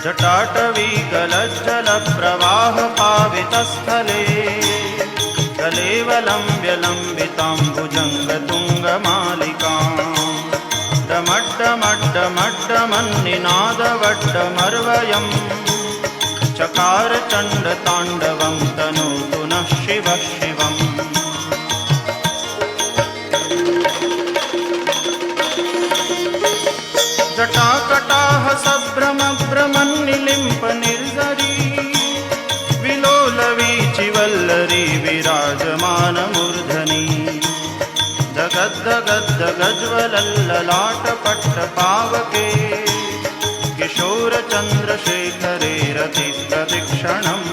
जटाटवीगलज्जलप्रवाहपावितस्थले कलेवलम्ब्यलम्बिताम्बुजङ्गतुङ्गमालिकाम् डमड्डमड्डमड्डमन्निनादवड्डमर्वयम् चकार चण्डताण्डवं तनोतु नः शिवः शिवम्। जटाकटाह सभ्रमभ्रमन्निलिम्पनिर्झरी विलोलवीचिवल्लरी विराजमानमूर्धनि जगद्दगद्दगज्वलल्ललाटपट्टपावके किशोरचन्द्रशेखरे रतिप्रदक्षिणम्